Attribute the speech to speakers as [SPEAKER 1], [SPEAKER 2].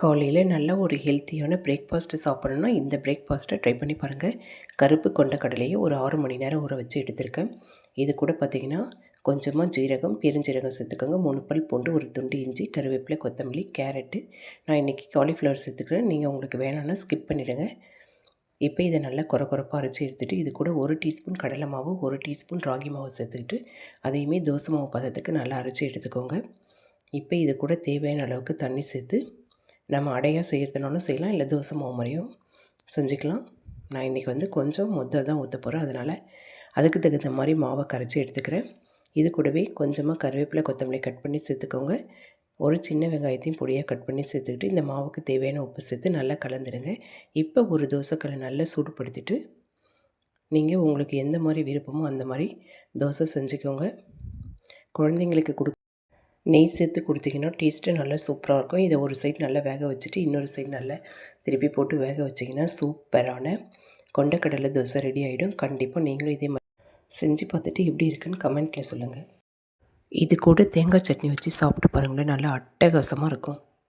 [SPEAKER 1] காலையில் நல்ல ஒரு ஹெல்த்தியான பிரேக்ஃபாஸ்ட்டு சாப்பிட்ணுன்னா இந்த பிரேக்ஃபாஸ்ட்டை ட்ரை பண்ணி பாருங்கள். கருப்பு கொண்ட கடலையை ஒரு 6 மணி நேரம் ஊற வச்சு எடுத்திருக்கேன். இது கூட பார்த்திங்கன்னா கொஞ்சமாக ஜீரகம், பெருஞ்சீரகம் சேர்த்துக்கோங்க. 3 பல் பூண்டு, ஒரு துண்டு இஞ்சி, கருவேப்பிலை, கொத்தமல்லி, கேரட்டு. நான் இன்றைக்கி காலிஃப்ளவர் சேர்த்துக்கிறேன். நீங்கள் உங்களுக்கு வேணான்னா ஸ்கிப் பண்ணிவிடுங்க. இப்போ இதை நல்லா கொரப்பாக அரைச்சி எடுத்துகிட்டு இது கூட 1 டீஸ்பூன் கடலை மாவு, 1 டீஸ்பூன் ராகி மாவு சேர்த்துக்கிட்டு அதையுமே தோசை மாவு பதத்துக்கு நல்லா அரைச்சி எடுத்துக்கோங்க. இப்போ இது கூட தேவையான அளவுக்கு தண்ணி சேர்த்து நம்ம அடையாக செய்கிறதுனாலும் செய்யலாம், இல்லை தோசை மாவு மாதிரியும் செஞ்சுக்கலாம். நான் இன்றைக்கி வந்து கொஞ்சம் தான் ஊற்ற போகிறேன். அதனால் அதுக்கு தகுந்த மாதிரி மாவை கரைச்சி எடுத்துக்கிறேன். இது கூடவே கொஞ்சமாக கருவேப்பிலை, கொத்தமல்லி கட் பண்ணி சேர்த்துக்கோங்க. ஒரு சின்ன வெங்காயத்தையும் பொடியாக கட் பண்ணி சேர்த்துக்கிட்டு இந்த மாவுக்கு தேவையான உப்பு சேர்த்து நல்லா கலந்துடுங்க. இப்போ ஒரு தோசைக்கல்லை நல்லா சூடுபடுத்திட்டு நீங்கள் உங்களுக்கு எந்த மாதிரி விருப்பமோ அந்த மாதிரி தோசை செஞ்சுக்கோங்க. குழந்தைங்களுக்கு நெய் சேர்த்து கொடுத்தீங்கன்னா டேஸ்ட்டு நல்லா சூப்பராக இருக்கும். இதை ஒரு சைடு நல்லா வேக வச்சுட்டு இன்னொரு சைடு நல்லா திருப்பி போட்டு வேக வச்சிங்கன்னா சூப்பரான கொண்டக்கடலை தோசை ரெடி ஆகிடும். கண்டிப்பாக நீங்களும் இதே மாதிரி செஞ்சு பார்த்துட்டு எப்படி இருக்குன்னு கமெண்ட்டில் சொல்லுங்கள். இது கூட தேங்காய் சட்னி வச்சு சாப்பிட்டு பாருங்களேன், நல்லா அட்டகாசமாக இருக்கும்.